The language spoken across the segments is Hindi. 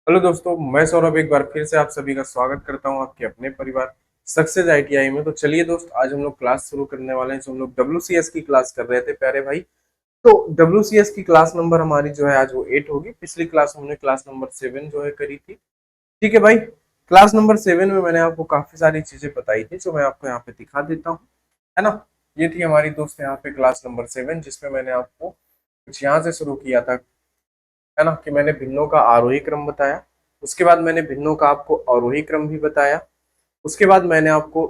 हेलो दोस्तों, मैं सौरभ एक बार फिर से आप सभी का स्वागत करता हूं आपके अपने परिवार सक्सेस आईटीआई में। तो चलिए दोस्त, आज हम लोग क्लास शुरू करने वाले हैं। जो हम लोग डब्ल्यूसीएस की क्लास कर रहे थे प्यारे भाई, तो डब्ल्यूसीएस की क्लास नंबर हमारी जो है आज वो 8 होगी। पिछली क्लास हमने क्लास नंबर 7 जो है करी थी। ठीक है भाई, क्लास नंबर 7 में मैंने आपको काफी सारी चीजें बताई थी जो मैं आपको यहाँ पे दिखा देता हूँ, है ना। ये थी हमारी दोस्त यहाँ पे क्लास नंबर 7, जिसमें मैंने आपको कुछ यहाँ से शुरू किया था, है ना, कि मैंने भिन्नों का आरोही क्रम बताया। उसके बाद मैंने भिन्नों का आपको अवरोही क्रम भी बताया। उसके बाद मैंने आपको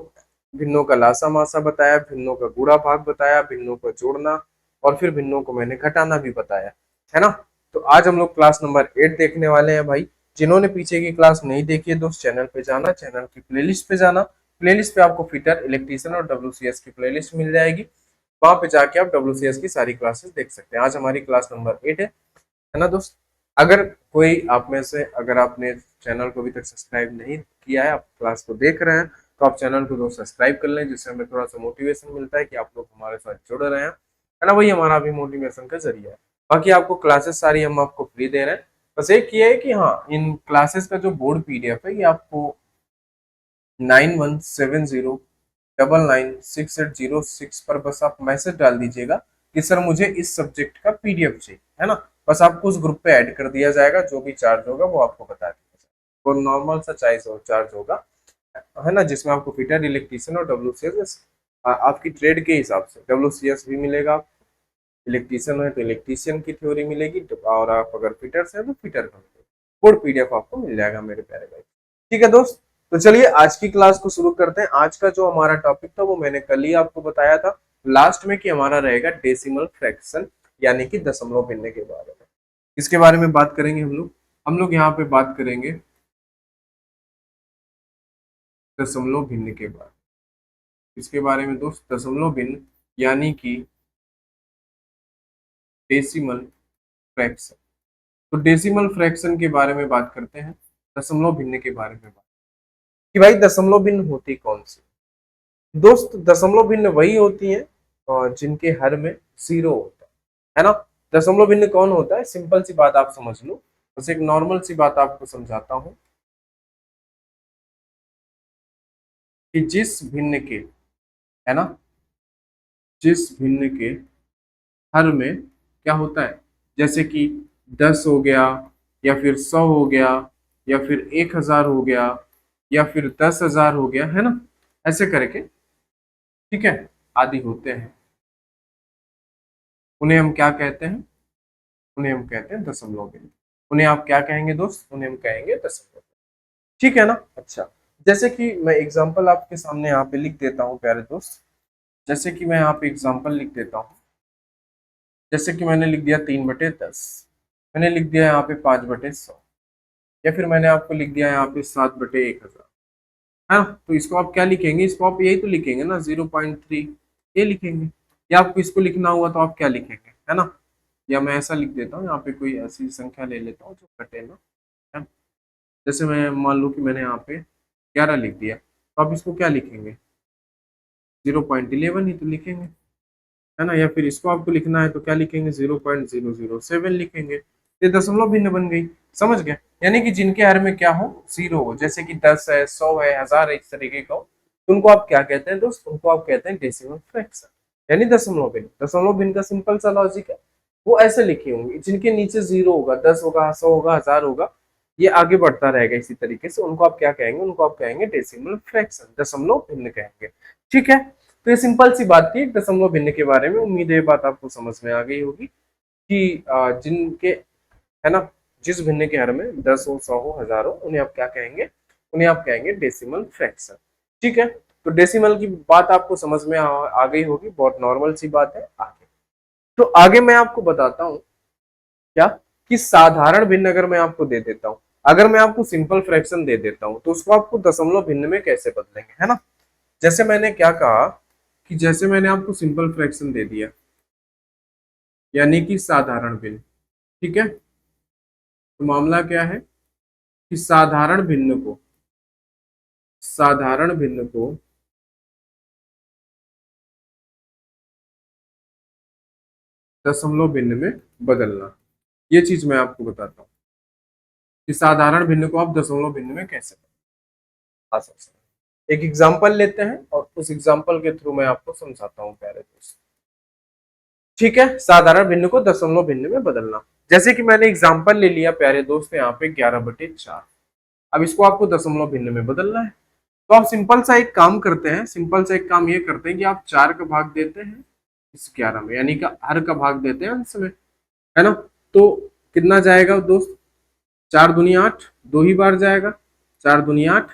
भिन्नों का लासा मासा बताया, भिन्नों का गुणा भाग बताया, भिन्नों का जोड़ना, और फिर भिन्नों को मैंने घटाना भी बताया, है ना। तो आज हम लोग क्लास नंबर 8 देखने वाले हैं भाई। जिन्होंने पीछे की क्लास नहीं देखी है दोस्त, चैनल पे जाना, चैनल की प्लेलिस्ट पे जाना। प्लेलिस्ट पे आपको फिटर, इलेक्ट्रीशियन और डब्ल्यूसीएस की प्लेलिस्ट मिल जाएगी। वहां पे जाके आप डब्ल्यूसीएस की सारी क्लासेस देख सकते हैं। आज हमारी क्लास नंबर 8 है ना दोस्त। अगर कोई आप में से, अगर आपने चैनल को अभी तक सब्सक्राइब नहीं किया है, आप क्लास को देख रहे हैं, तो आप चैनल को दोस्त सब्सक्राइब कर लें, जिससे हमें थोड़ा सा मोटिवेशन मिलता है कि आप लोग हमारे साथ जुड़ रहे हैं, है ना। वही हमारा भी मोटिवेशन का जरिया है। बाकी आपको क्लासेस सारी हम आपको फ्री दे रहे हैं। बस एक ये है कि हाँ, इन क्लासेस का जो बोर्ड पीडीएफ है ये आपको 91709996 पर बस आप मैसेज डाल दीजिएगा कि सर मुझे इस सब्जेक्ट का पीडीएफ चाहिए, है ना। बस आपको उस ग्रुप पे ऐड कर दिया जाएगा। जो भी चार्ज होगा वो आपको बता दिया जाएगा। वो नॉर्मल सा चार्ज होगा, है ना, जिसमें आपको फिटर, इलेक्ट्रीशियन और डब्ल्यूसीएस आपकी ट्रेड के हिसाब से डब्ल्यूसीएस भी मिलेगा। इलेक्ट्रीशियन है तो इलेक्ट्रीशियन की थ्योरी मिलेगी, और आप अगर फिटर से हैं तो फिटर का मिलेगा। कोड पीडीएफ आपको मिल जाएगा मेरे प्यारे भाई। ठीक है दोस्त, तो चलिए आज की क्लास को शुरू करते हैं। आज का जो हमारा टॉपिक था वो मैंने कल ही आपको बताया था लास्ट में, कि हमारा रहेगा डेसिमल फ्रैक्शन, यानी कि दशमलव भिन्न के बारे में। इसके बारे में बात करेंगे हम लोग यहाँ पे बात करेंगे दशमलव भिन्न के बारे में। इसके बारे में दोस्त, दशमलव भिन्न यानी कि डेसिमल फ्रैक्शन। तो डेसिमल फ्रैक्शन के बारे में बात करते हैं, दशमलव भिन्न के बारे में बात, कि भाई दशमलव भिन्न होती कौन सी। दोस्त दशमलव भिन्न वही होती हैं जिनके हर में जीरो होता है ना। दशमलव भिन्न कौन होता है, सिंपल सी बात आप समझ लो। बस एक नॉर्मल सी बात आपको समझाता हूँ, कि जिस भिन्न के, है ना, जिस भिन्न के हर में क्या होता है, जैसे कि 10 हो गया, या फिर 100 हो गया, या फिर 1000 हो गया, या फिर 10,000 हो गया, है ना, ऐसे करके, ठीक है, आदि होते हैं। उन्हें हम क्या कहते हैं, उन्हें हम कहते हैं दशमलव भिन्न। उन्हें आप क्या कहेंगे दोस्त, उन्हें हम कहेंगे दशमलव भिन्न। ठीक है ना। अच्छा, जैसे कि मैं एग्जांपल आपके सामने यहाँ पे लिख देता हूँ प्यारे दोस्त। जैसे कि मैं यहाँ पे एग्जांपल लिख देता हूँ। जैसे कि मैंने लिख दिया 3/10, मैंने लिख दिया यहाँ पे 5/100, या फिर मैंने आपको लिख दिया यहाँ पे 7/1000, है ना। तो इसको आप क्या लिखेंगे, इसको आप यही तो लिखेंगे ना, 0.3, ये लिखेंगे। या आपको इसको लिखना हुआ तो आप क्या लिखेंगे, है ना। या मैं ऐसा लिख देता हूँ, यहाँ पे कोई ऐसी संख्या ले लेता हूँ जो कटे ना, है। जैसे मैं मान लूँ कि मैंने यहाँ पे 11 लिख दिया, तो आप इसको क्या लिखेंगे, 0.11 ही तो लिखेंगे, है ना। या फिर इसको आपको लिखना है तो क्या लिखेंगे, 0.007 लिखेंगे। ये दशमलव भिन्न बन गई, समझ गए। यानी कि जिनके हर में क्या हो, जीरो हो, जैसे कि 10 है, 100 है, 1000 है, इस तरीके का हो, तो उनको आप क्या कहते हैं दोस्त, उनको आप कहते हैं डेसिमल फ्रैक्शन, यानी दशमलव भिन्न। दशमलव भिन्न का सिंपल सा लॉजिक है, वो ऐसे लिखी होंगी, जिनके नीचे जीरो होगा, 10 होगा, 100 होगा, 1000 होगा, ये आगे बढ़ता रहेगा इसी तरीके से, उनको आप क्या कहेंगे, उनको आप कहेंगे डेसिमल फ्रैक्शन, दशमलव भिन्न कहेंगे। ठीक है, तो ये सिंपल सी बात थी एक दशमलव भिन्न के बारे में। उम्मीद है ये बात आपको समझ में आ गई होगी कि जिनके, है ना, जिस भिन्न के हर में 10 हो, 100 हो, 1000 हो, उन्हें आप क्या कहेंगे, उन्हें आप कहेंगे डेसिमल फ्रैक्शन। ठीक है, तो डेसिमल की बात आपको समझ में आ गई होगी, बहुत नॉर्मल सी बात है। आगे, तो आगे मैं आपको बताता हूँ क्या, कि साधारण भिन्न अगर मैं आपको दे देता हूँ, अगर मैं आपको सिंपल फ्रैक्शन दे देता हूँ, तो उसको आपको दशमलव भिन्न में कैसे बदलेंगे, है ना। जैसे मैंने क्या कहा, कि जैसे मैंने आपको सिंपल फ्रैक्शन दे दिया, यानी कि साधारण भिन्न, ठीक है। तो मामला क्या है, कि साधारण भिन्न को दशमलव भिन्न में बदलना, ये चीज मैं आपको बताता हूँ। कि साधारण भिन्न को आप दशमलव भिन्न में कैसे आ सकते हैं। एक एग्जाम्पल लेते हैं और उस एग्जाम्पल के थ्रू मैं आपको समझाता हूँ प्यारे दोस्त। ठीक है, साधारण भिन्न को दशमलव भिन्न में बदलना। जैसे कि मैंने एग्जाम्पल ले लिया प्यारे दोस्त यहाँ पे 11/4। अब इसको आपको दशमलव भिन्न में बदलना है, तो आप सिंपल सा एक काम करते हैं, सिंपल सा एक काम ये करते हैं कि आप 4 का भाग देते हैं इस 11 में, यानी कि हर का भाग देते हैं अंश में, है ना। तो कितना जाएगा दोस्त, 4 दूनी 8, 2 ही बार जाएगा, 4 दूनी 8,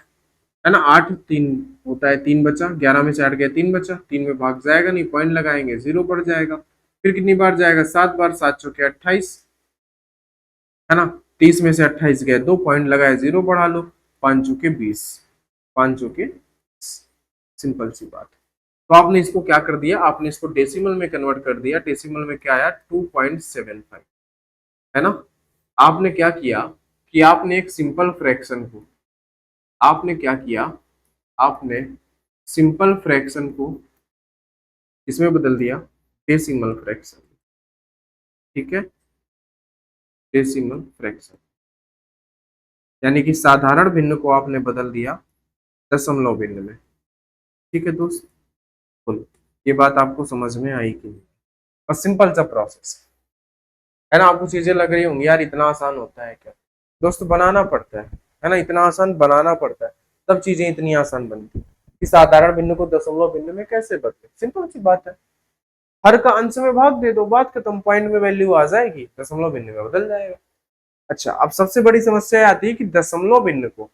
है ना, 8 3 होता है, 3 बचा, 11 में से 8 गया 3 बचा, 3 में भाग जाएगा नहीं, पॉइंट लगाएंगे 0 पड़ जाएगा। फिर कितनी बार जाएगा, 7 बार, 7 चौके 28, है ना, 30 में से 28 गए 2, पॉइंट लगाए 0 बढ़ा लो, 5 चौके 20, 5 चौके, सिंपल सी बात। तो आपने इसको क्या कर दिया, आपने इसको डेसिमल में कन्वर्ट कर दिया। डेसिमल में क्या आया, 2.75, है ना। आपने क्या किया कि आपने एक सिंपल फ्रैक्शन को, आपने क्या किया, आपने सिंपल फ्रैक्शन को इसमें बदल दिया डेसिमल फ्रैक्शन। ठीक है, डेसिमल फ्रैक्शन, यानी कि साधारण भिन्न को आपने बदल दिया दशमलव भिन्न में। ठीक है दोस्त, बोलो ये बात आपको समझ में आई कि नहीं। बस सिंपल सा प्रोसेस है ना। आपको चीजें लग रही होंगी यार इतना आसान होता है क्या, दोस्त बनाना पड़ता है ना, इतना आसान बनाना पड़ता है, तब चीजें इतनी आसान बनती है कि साधारण भिन्न को दशमलव भिन्न में कैसे बदले। सिंपल सी बात है, हर का अंश में भाग दे दो, बात खत्म, पॉइंट में वैल्यू आ जाएगी, दशमलव भिन्न में बदल जाएगा। अच्छा, अब सबसे बड़ी समस्या आती है कि दशमलव भिन्न को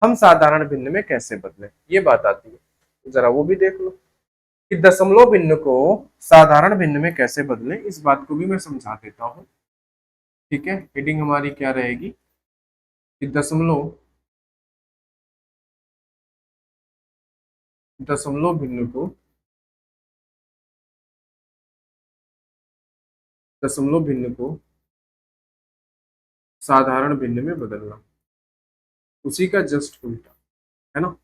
हम साधारण भिन्न में कैसे बदलें, ये बात आती है। जरा वो भी देख लो कि दशमलव भिन्न को साधारण भिन्न में कैसे बदलें, इस बात को भी मैं समझा देता हूं। ठीक है, हेडिंग हमारी क्या रहेगी कि दशमलव भिन्न को साधारण भिन्न में बदलना, उसी का जस्ट उल्टा, है ना।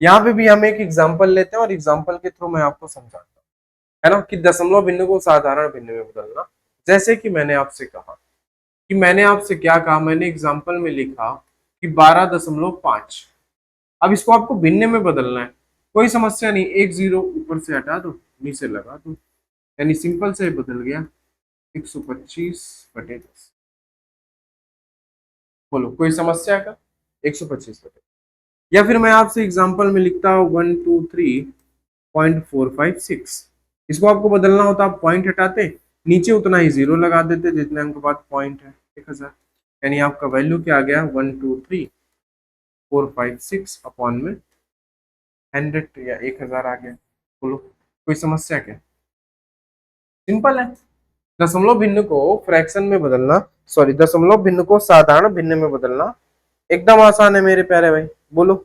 यहाँ पे भी हम एक एग्जाम्पल लेते हैं और एग्जाम्पल के थ्रू मैं आपको समझाता हूँ, है ना, कि दशमलव भिन्न को साधारण भिन्न में बदलना। जैसे कि मैंने आपसे कहा, कि मैंने आपसे क्या कहा, मैंने एग्जाम्पल में लिखा कि 12.5। अब इसको आपको भिन्न में बदलना है, कोई समस्या नहीं, एक जीरो ऊपर से हटा दो, नीचे लगा दो, यानी सिंपल से बदल गया 125/10। बोलो कोई समस्या का, 125/10। या फिर मैं आपसे एग्जाम्पल में लिखता हूँ 123.456। इसको आपको बदलना होता, आप पॉइंट हटाते, नीचे उतना ही जीरो लगा देते जितने अंक बाद पॉइंट है, 1000, यानी आपका वैल्यू क्या आ गया, 123.456 अपॉन में 100 या 1000 आ गया। बोलो कोई समस्या क्या, सिंपल है। दशमलव भिन्न को फ्रैक्शन में बदलना, सॉरी दशमलव भिन्न को साधारण भिन्न में बदलना एकदम आसान है मेरे प्यारे भाई। बोलो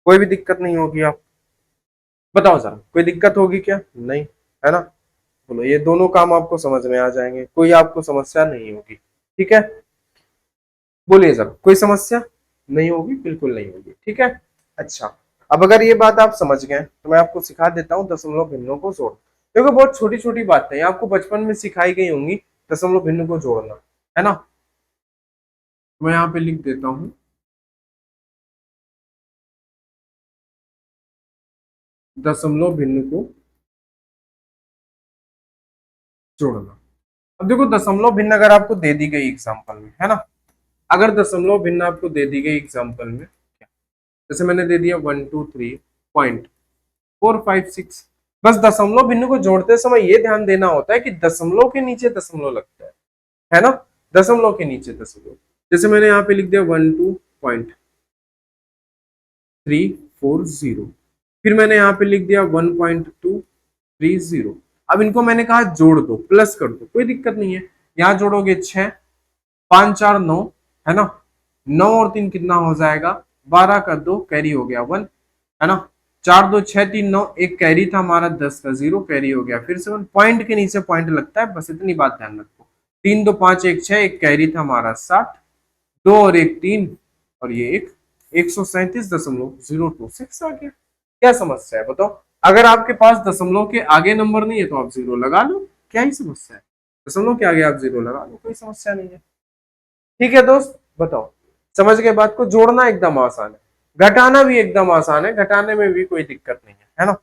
कोई भी दिक्कत नहीं होगी, आप बताओ जरा, कोई दिक्कत होगी क्या, नहीं, है ना। बोलो ये दोनों काम आपको समझ में आ जाएंगे, कोई आपको समस्या नहीं होगी। ठीक है, बोलिए जरा, कोई समस्या नहीं होगी, बिल्कुल नहीं होगी। ठीक है, अच्छा, अब अगर ये बात आप समझ गए तो मैं आपको सिखा देता हूँ दशमलव भिन्नों को जोड़, क्योंकि बहुत छोटी छोटी बातें हैं, आपको बचपन में सिखाई गई होंगी दशमलव भिन्न को जोड़ना, है ना। मैं यहाँ पे लिख देता हूँ दशमलव भिन्न को जोड़ना। अब देखो दशमलव भिन्न अगर आपको दे दी गई एग्जाम्पल में, है ना, अगर दशमलव भिन्न आपको दे दी गई एग्जाम्पल में, जैसे मैंने दे दिया 123.456, बस दशमलव भिन्न को जोड़ते समय ये ध्यान देना होता है कि दशमलव के नीचे दशमलव लगता है ना, दशमलव के नीचे दशमलव। जैसे मैंने यहाँ पे लिख दिया 12.340, फिर मैंने यहाँ पे लिख दिया 1.230। अब इनको मैंने कहा जोड़ दो, प्लस कर दो, कोई दिक्कत नहीं है। यहाँ जोड़ोगे 6, 5 4 9, है ना, 9 और 3 कितना हो जाएगा, 12 का 2 कैरी हो गया 1, है ना, 4 2 6 3 9, एक कैरी था हमारा 10 का 0 कैरी हो गया, फिर से 1, पॉइंट के नीचे पॉइंट लगता है, बस इतनी बात ध्यान रखो। 3 2 5 1 6, एक कैरी था हमारा 60, 2 और 1 3, और ये एक 137.026 आ गया। क्या समस्या है बताओ, अगर आपके पास दशमलव के आगे नंबर नहीं है तो आप जीरो लगा लो, क्या ही समस्या है, दशमलव के आगे आप जीरो लगा लो, कोई समस्या नहीं है। ठीक है दोस्त, बताओ समझ गए बात को? जोड़ना एकदम आसान है, घटाना भी एकदम आसान है, घटाने में भी कोई दिक्कत नहीं है ना।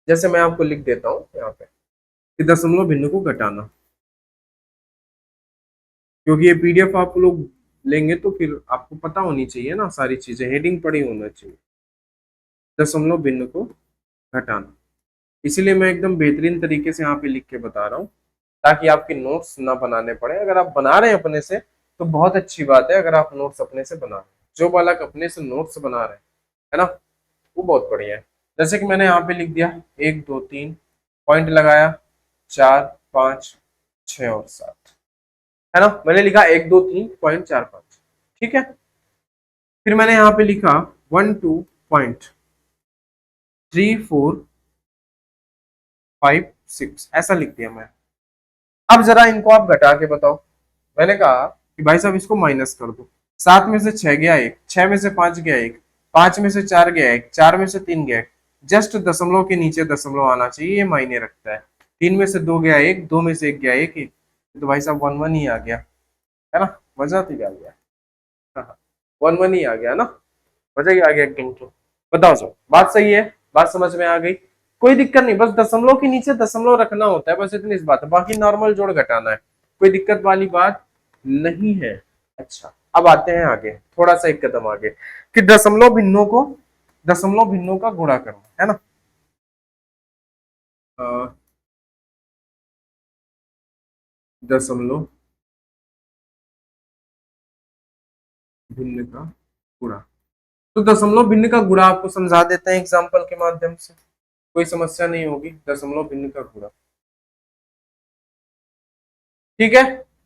जैसे मैं आपको लिख देता हूँ यहाँ पे कि दशमलव भिन्न को घटाना, क्योंकि ये पीडीएफ आप लोग लेंगे तो फिर आपको पता होनी चाहिए ना, सारी चीजें हेडिंग पड़ी होना चाहिए। दशमलव भिन्न को घटाना, इसीलिए मैं एकदम बेहतरीन तरीके से यहाँ पे लिख के बता रहा हूँ, ताकि आपके नोट्स ना बनाने पड़े। अगर आप बना रहे हैं अपने से तो बहुत अच्छी बात है, अगर आप नोट्स अपने से बना रहे हैं, जो बालक अपने से नोट्स बना रहे हैं है ना, वो बहुत बढ़िया है। जैसे कि मैंने यहाँ पे लिख दिया 1 2 3 पॉइंट लगाया, 4 5 6 और 7, है ना। मैंने लिखा 1 2 3 पॉइंट 4 5, ठीक है। फिर मैंने यहाँ पे लिखा 1 2 3 4 5 6, ऐसा लिख दिया मैं। अब जरा इनको आप घटा के बताओ। मैंने कहा कि भाई साहब इसको माइनस कर दो। 7 में से 6 गया 1, 6 में से 5 गया 1, 5 में से 4 गया 1, 4 में से 3 गया 1। जस्ट दशमलव के नीचे दशमलव आना चाहिए, ये मायने रखता है। 3 में से 2 गया 1, 2 में से 1 गया 1 ही, तो भाई साहब 1 1 ही आ गया, है ना। मजा तो आ गया, हाँ 1 1 ही आ गया ना, मजा ही आ गया एकदम। तो बताओ सर, बात सही है, बात समझ में आ गई? कोई दिक्कत नहीं, बस दशमलव के नीचे दशमलव रखना होता है, बस इतनी इस बात है, बाकी नॉर्मल जोड़ घटाना है, कोई दिक्कत वाली बात नहीं है। अच्छा, अब आते हैं आगे, थोड़ा सा एक कदम आगे, कि दशमलव भिन्नों का गुणा करना, है ना। दशमलव भिन्न का गुणा, तो दशमलव भिन्न का गुणा आपको समझा देते हैं एग्जाम्पल के माध्यम से, कोई समस्या नहीं होगी। दशमलव भिन्न का गुणा, ठीक है।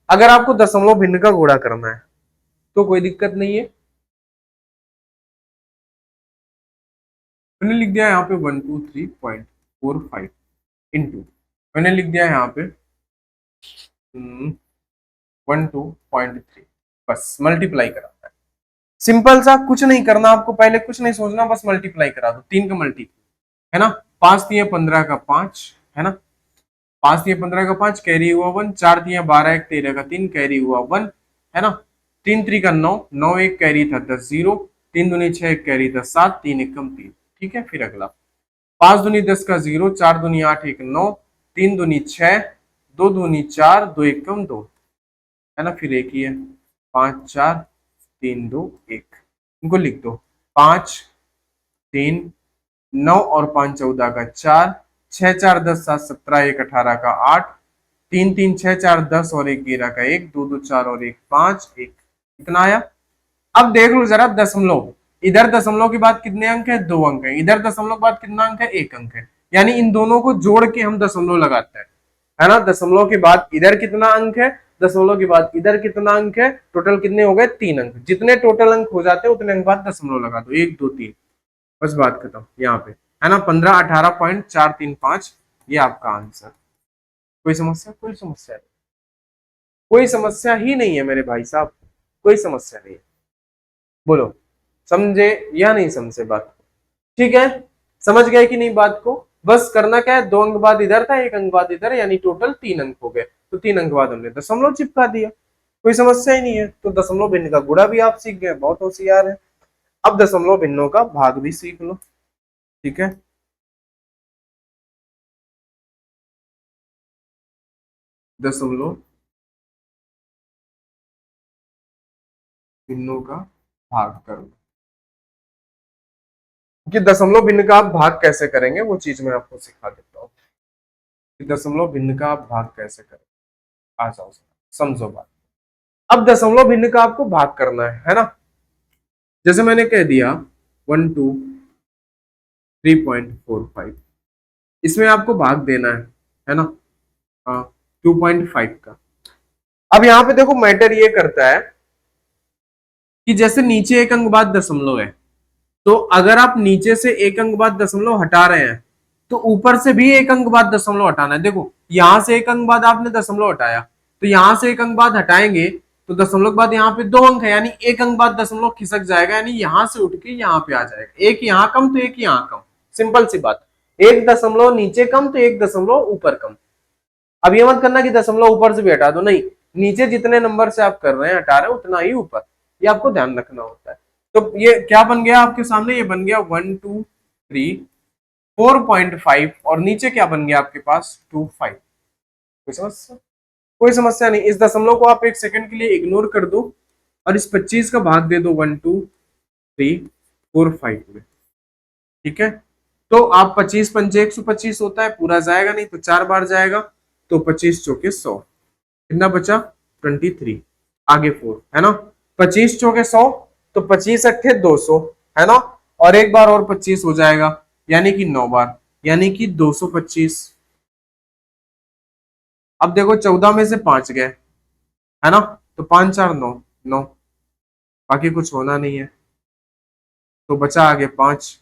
अगर आपको दशमलव भिन्न का गुणा करना है तो कोई दिक्कत नहीं है। मैंने लिख दिया यहाँ पे 1 2 3.45 इंटू, मैंने लिख दिया यहाँ पे 1 2.3, बस मल्टीप्लाई कराना है। सिंपल सा, कुछ नहीं करना आपको, पहले कुछ नहीं सोचना, बस मल्टीप्लाई करा दो। 3 का मल्टीप्लाई, है ना। 5 तिया 15 का 5, है ना। 5 तिया 15 का 5, कैरी हुआ 1। 4 तिया 12 1 13 का 3, कैरी हुआ 1, है ना। 3 3 का 9, 9 1 कैरी था 10 0, 3 दूनी 6 1 कैरी था 7, 3 1 कम 3, ठीक है। फिर अगला 5 दूनी 10 का 0, 4 दूनी 8 1 9, 3 दूनी 6, 2 दूनी 4, 2 1 कम 2, है ना। फिर एक ही है, 5 4 3 2 1, इनको लिख दो। 5 3 9 और 5 14 का 4, 6 4 10 7 17 1 18 का 8, 3 3 6 4 10 और 1 11 का 1, 2 2 4 और 1 5 1, कितना आया? अब देख लो जरा दशमलव, इधर दशमलव के बाद कितने अंक है? 2 अंक है। इधर दशमलव के बाद कितना अंक है? 1 अंक है। यानी इन दोनों को जोड़ के हम दशमलव लगाते हैं, है ना। दशमलव के बाद इधर कितना अंक है, दशमलव के बाद इधर कितना अंक है, टोटल कितने हो गए? 3 अंक। जितने टोटल अंक हो जाते हैं उतने अंक बाद दशमलव लगा दो, 1 2 3, बस बात खत्म यहाँ पे, है ना। 15 18.435, ये आपका आंसर। कोई समस्या? कोई समस्या नहीं, कोई समस्या ही नहीं है मेरे भाई साहब, कोई समस्या नहीं है। बोलो, समझे या नहीं समझे बात? ठीक है, समझ गए कि नहीं बात को? बस करना क्या है, 2 अंक बाद इधर था, 1 अंक बाद इधर, यानी टोटल 3 अंक हो गए। तो 3 अंक बाद हमने दशमलव चिपका दिया, कोई समस्या ही नहीं है। तो दशमलव भिन्न का गुणा भी आप सीख गए, बहुत होशियार है। अब दशमलव भिन्नों का भाग भी सीख लो, ठीक है। दशमलव भिन्नों का भाग करो, कि दशमलव भिन्न का आप भाग कैसे करेंगे वो चीज मैं आपको सिखा देता हूँ, कि दशमलव भिन्न का आप भाग कैसे करेंगे। आ जाओ समझो बात। अब दशमलव भिन्न का आपको भाग करना है ना। जैसे मैंने कह दिया 1 2 3.45, इसमें आपको भाग देना है ना। हाँ, 2.5 का। अब यहाँ पे देखो मैटर ये करता है कि जैसे नीचे एक अंक बाद दशमलव है, तो अगर आप नीचे से एक अंक बाद दशमलव हटा रहे हैं तो ऊपर से भी एक अंक बाद दशमलव हटाना है। देखो यहां से एक अंक बाद आपने दशमलव हटाया, तो यहां से एक अंक बाद हटाएंगे तो दशमलव के बाद यहाँ पे 2 अंक है, यानी एक अंक बाद दशमलव खिसक जाएगा, यानी यहां से उठ के यहाँ पे आ जाएगा। एक यहाँ कम तो एक यहाँ कम, सिंपल सी बात। एक दशमलव नीचे कम तो एक दशमलव ऊपर कम। अब ये मत करना कि दशमलव ऊपर से भी हटा दो, नहीं, नीचे जितने नंबर से आप कर रहे हैं हटा रहे हैं उतना ही ऊपर, ये आपको ध्यान रखना होता है। तो ये क्या बन गया आपके सामने, ये बन गया 1 2 3 4.5 और नीचे क्या बन गया आपके पास 25। कोई समस्या? कोई समस्या नहीं। इस दशमलव को आप एक सेकंड के लिए इग्नोर कर दो और इस 25 का भाग दे दो 1 2 3 4 5 में। ठीक है, तो आप 25 पंजे 125 होता है, पूरा जाएगा नहीं तो 4 बार जाएगा, तो 25 चौके 100, कितना बचा 23, आगे 4 है ना, 25 चौके 100 तो 25 अट्ठे 200 है ना, और एक बार और 25 हो जाएगा यानी कि 9 बार, यानी कि 225। अब देखो 14 में से 5 गए है ना, तो 5 4 9 9, बाकी कुछ होना नहीं है तो बचा आगे 5।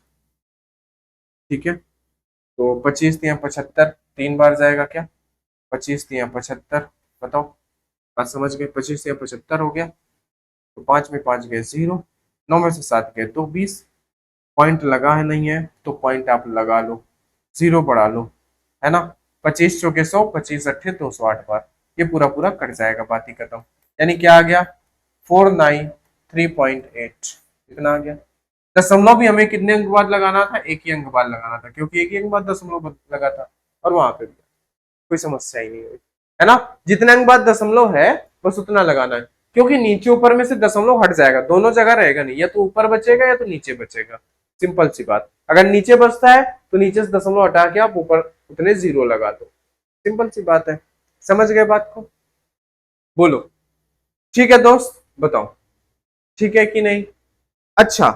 ठीक है, तो 25 तिया 75, 3 बार जाएगा क्या, 25 तिया 75, बताओ बात समझ गए, 25 तिया 75 हो गया, तो 5 में 5 गए 0, 9 में से 7 गए तो 20। पॉइंट लगा है नहीं है तो पॉइंट आप लगा लो, 0 बढ़ा लो, है ना, 25 चौके 100, 25 अट्ठे 208 बार, ये पूरा पूरा कट जाएगा, बात ही खत्म। यानी क्या आ गया 493.8, इतना आ गया। दशमलव भी हमें कितने अंक बाद लगाना था, एक ही अंक बाद लगाना था, क्योंकि एक ही अंक बाद दशमलव लगा था और वहां पे भी कोई समस्या ही नहीं हुई, है ना। जितने अंक बाद दशमलव है बस उतना लगाना है, क्योंकि नीचे ऊपर में से दशमलव हट जाएगा, दोनों जगह रहेगा नहीं, या तो ऊपर बचेगा या तो नीचे बचेगा, सिंपल सी बात। अगर नीचे बचता है तो नीचे से दशमलव हटा के आप ऊपर उतने 0 लगा दो, सिंपल सी बात है। समझ गए बात को, बोलो ठीक है दोस्त, बताओ ठीक है कि नहीं। अच्छा,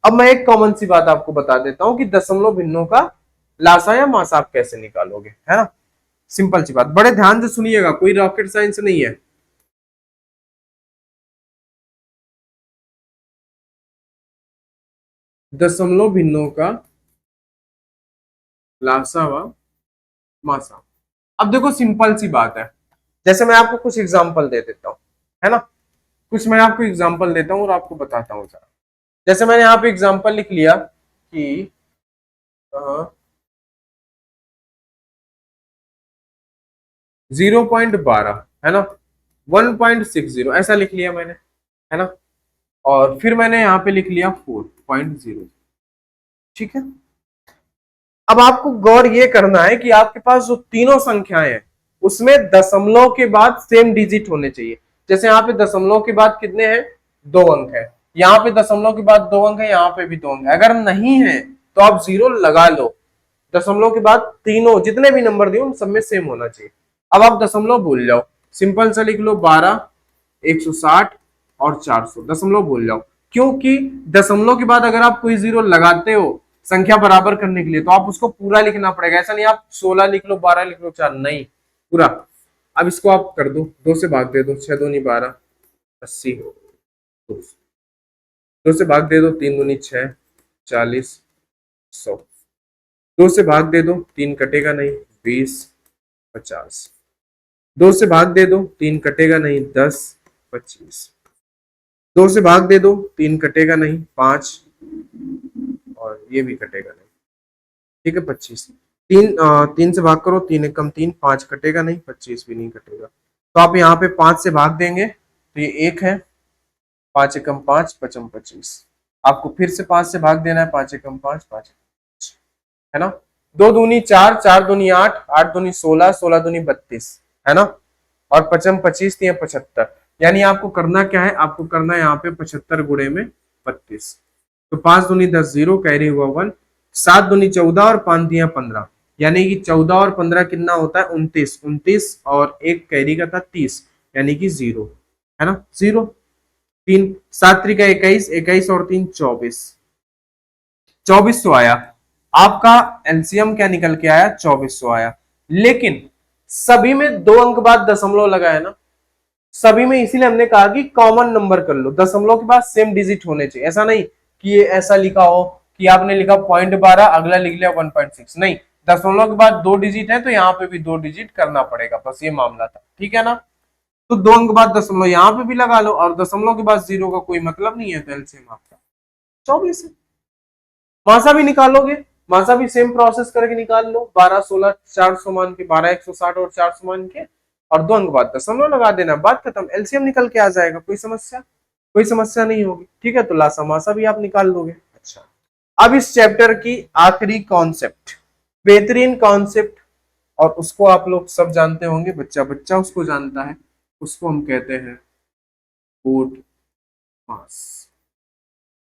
अब मैं एक कॉमन सी बात आपको बता देता हूं कि दशमलव भिन्नों का लासा या मासा आप कैसे निकालोगे, है ना, सिंपल सी बात, बड़े ध्यान से सुनिएगा, कोई रॉकेट साइंस नहीं है। दशमलव भिन्नों का लासा व मासा, अब देखो सिंपल सी बात है, जैसे मैं आपको कुछ एग्जांपल दे देता हूं, है ना, कुछ मैं आपको एग्जांपल देता हूं और आपको बताता हूं जरा। जैसे मैंने यहाँ पे एग्जांपल लिख लिया कि 0.12 है ना, 1.60 ऐसा लिख लिया मैंने, है ना, और फिर मैंने यहाँ पे लिख लिया 4.0। ठीक है, अब आपको गौर ये करना है कि आपके पास जो तीनों संख्याएं हैं उसमें दशमलव के बाद सेम डिजिट होने चाहिए। जैसे यहाँ पे दशमलव के बाद कितने हैं, 2 अंक है, यहाँ पे दशमलव के बाद 2 अंक है, यहाँ पे भी 2 अंक है, अगर नहीं है तो आप 0 लगा लो। दशमलव के बाद तीनों जितने भी नंबर दिए उन सब में सेम होना चाहिए। अब आप दशमलव भूल जाओ, सिंपल सा लिख लो 12, 160 और 400, दशमलव भूल जाओ, क्योंकि दशमलव के बाद अगर आप कोई 0 लगाते हो संख्या बराबर करने के लिए तो आप उसको पूरा लिखना पड़ेगा, ऐसा नहीं आप 16 लिख लो 12 लिख लो 4, नहीं पूरा। अब इसको आप कर दो, 2 से भाग दे दो, 6 दूनी 12, 80, 2 से भाग दे दो, 3 दूनी 6, 40, 100, 2 से भाग दे दो, 3 कटेगा नहीं, 20, 50, 2 से भाग दे दो, 3 कटेगा नहीं, 10, 25, 2 से भाग दे दो, 3 कटेगा नहीं, 5, और ये भी कटेगा नहीं, ठीक है 25, 3 से भाग करो, 3 एकम 3, 5 कटेगा नहीं, 25 भी नहीं कटेगा, तो आप यहाँ पे 5 से भाग देंगे तो ये 1 है, 5 एकम 5, 5 25, आपको फिर से 5 से भाग देना है, 5 एकम 5, 5 है ना, 2 दूनी 4, 4 दूनी 8, 8 दूनी 16, 16 दूनी 32, है ना, और 5 25 दिए 75, यानी आपको करना क्या है, आपको करना है यहाँ पे 75 गुणे में 32, तो 5 दूनी 10, 0 कैरी हुआ 1, 7 दूनी 14 और 5 दिया 15, यानी कि 14 और 15 कितना होता है 29, 29 और एक कैरी का था 30, यानी कि 0, है ना, 0, 3 7 त्रिका 21, 21 और 3 24, 2400 आया, आपका एलसीएम क्या निकल के आया 2400 आया। लेकिन सभी में 2 अंक बाद दशमलव लगा है ना, सभी में, इसीलिए हमने कहा कि कॉमन नंबर कर लो, दशमलव के बाद सेम डिजिट होने चाहिए, ऐसा नहीं कि ये ऐसा लिखा हो कि आपने लिखा 0.12 अगला लिख लिया 1.6, नहीं, दशमलव के बाद 2 डिजिट है तो यहाँ पे भी 2 डिजिट करना पड़ेगा, बस ये मामला था, ठीक है ना। तो 2 अंक बाद दशमलव यहाँ पे भी लगा लो, और दशमलव के बाद 0 का कोई मतलब नहीं है, तो एलसीएम आपका 24 है। मासा भी निकालोगे, मासा भी सेम प्रोसेस करके निकाल लो, 12 16 400 मान के, 12 160 और 400 मान के, और 2 अंक बाद दशमलव लगा देना, बात खत्म, एलसीएम निकल के आ जाएगा, कोई समस्या कोई समस्या नहीं होगी। ठीक है, तो लासामासा भी आप निकाल लोगे। अच्छा, अब इस चैप्टर की आखिरी कॉन्सेप्ट, बेहतरीन कॉन्सेप्ट, और उसको आप लोग सब जानते होंगे, बच्चा बच्चा उसको जानता है, उसको हम कहते हैं बोर्ड मास।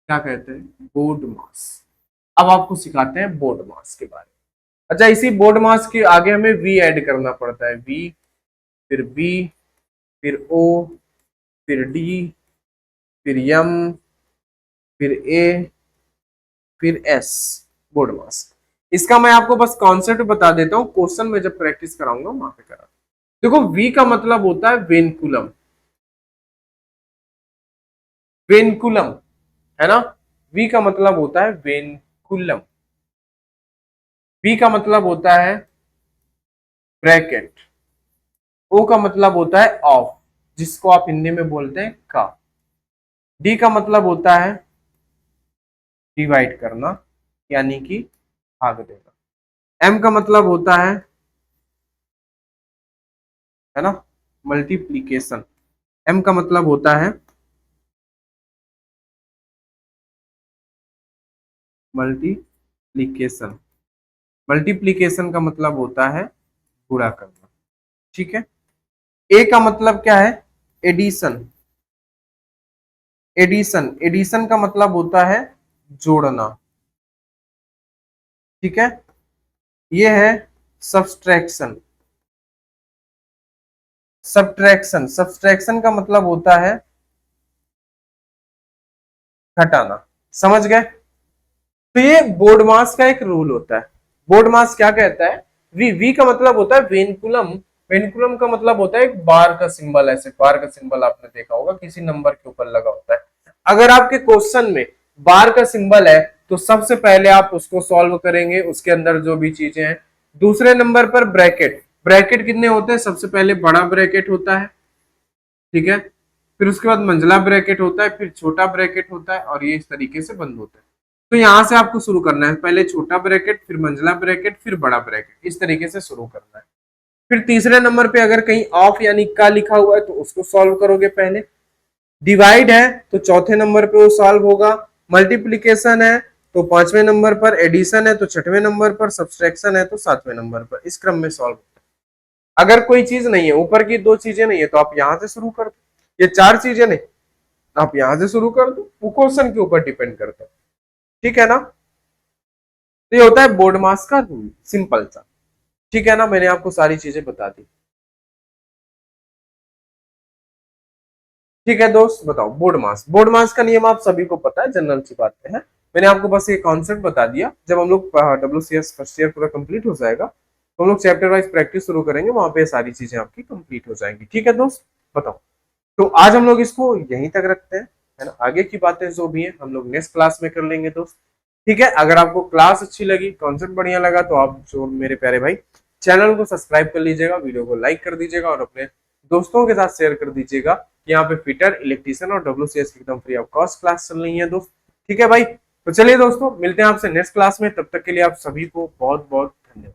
क्या कहते हैं? बोर्ड मास। अब आपको सिखाते हैं बोर्ड मास के बारे में। अच्छा, इसी बोर्ड मास के आगे हमें वी ऐड करना पड़ता है। वी, फिर बी, फिर ओ, फिर डी, फिर एम, फिर ए, फिर एस। बोर्ड मास। इसका मैं आपको बस कॉन्सेप्ट बता देता हूं, क्वेश्चन में जब प्रैक्टिस कराऊंगा वहां पे करा। देखो, वी का मतलब होता है वेनकुलम। वेनकुलम है ना, वी का मतलब होता है वेनकुलम। बी का मतलब होता है ब्रैकेट। ओ का मतलब होता है ऑफ, जिसको आप हिंदी में बोलते हैं का। डी का मतलब होता है डिवाइड करना, यानी कि भाग देना। एम का मतलब होता है ना, मल्टीप्लीकेशन। एम का मतलब होता है मल्टीप्लीकेशन। मल्टीप्लीकेशन का मतलब होता है गुणा करना। ठीक है। ए का मतलब क्या है? एडिशन। एडिशन, एडिशन का मतलब होता है जोड़ना। ठीक है। ये है सब्सट्रैक्शन। सब्ट्रैक्शन, सब्सट्रैक्शन का मतलब होता है घटाना। समझ गए? तो ये बोर्ड मास का एक रूल होता है। बोर्ड मास क्या कहता है? वी, वी का मतलब होता है वेनकुलम। वेनकुलम का मतलब होता है एक बार का सिंबल। ऐसे बार का सिंबल आपने देखा होगा किसी नंबर के ऊपर लगा होता है। अगर आपके क्वेश्चन में बार का सिंबल है तो सबसे पहले आप उसको सॉल्व करेंगे, उसके अंदर जो भी चीजें हैं। दूसरे नंबर पर ब्रैकेट। ब्रैकेट कितने होते हैं? सबसे पहले बड़ा ब्रैकेट होता है, ठीक है, फिर उसके बाद मंझला ब्रैकेट होता है, फिर छोटा ब्रैकेट होता है, और ये इस तरीके से बंद होता है। तो यहां से आपको शुरू करना है, पहले छोटा ब्रैकेट, फिर मंझला ब्रैकेट, फिर बड़ा ब्रैकेट, इस तरीके से शुरू करना है। फिर तीसरे नंबर पे अगर कहीं ऑफ यानी का लिखा हुआ है तो उसको सॉल्व करोगे पहले। डिवाइड है तो चौथे नंबर पे वो सॉल्व होगा। मल्टीप्लीकेशन है तो पांचवें नंबर पर, एडिशन है तो छठवें नंबर पर, सब्सट्रैक्शन है तो सातवें नंबर पर। इस क्रम में सॉल्व होता है। अगर कोई चीज नहीं है, ऊपर की दो चीजें नहीं है, तो आप यहां से शुरू कर दो। ये चार चीजें नहीं, आप यहां से शुरू कर दो, वो क्वेश्चन के ऊपर डिपेंड करता है। ठीक है ना? तो ये होता है बोर्ड मास का रूल, सिंपल सा। ठीक है ना, मैंने आपको सारी चीजें बता दी। ठीक है दोस्त, बताओ बोर्ड मास। बोर्ड मास का नियम आप सभी को पता है, जनरल सी बातें हैं। मैंने आपको बस ये कॉन्सेप्ट बता दिया। जब हम लोग WCS फर्स्ट ईयर पूरा कंप्लीट हो जाएगा तो हम लोग चैप्टर वाइज प्रैक्टिस शुरू करेंगे, वहां पे सारी चीजें आपकी कंप्लीट हो जाएंगी। ठीक है दोस्त, बताओ। तो आज हम लोग इसको यहीं तक रखते हैं, है ना। आगे की बातें जो भी है हम लोग नेक्स्ट क्लास में कर लेंगे दोस्त। ठीक है, अगर आपको क्लास अच्छी लगी, कॉन्सेप्ट बढ़िया लगा, तो आप जो मेरे प्यारे भाई चैनल को सब्सक्राइब कर लीजिएगा, वीडियो को लाइक कर दीजिएगा, और अपने दोस्तों के साथ शेयर कर दीजिएगा। यहाँ पे फिटर, इलेक्ट्रीशियन और WCS की एकदम फ्री ऑफ कॉस्ट क्लास चल रही है दोस्त। ठीक है भाई, तो चलिए दोस्तों, मिलते हैं आपसे नेक्स्ट क्लास में। तब तक के लिए आप सभी को बहुत बहुत धन्यवाद।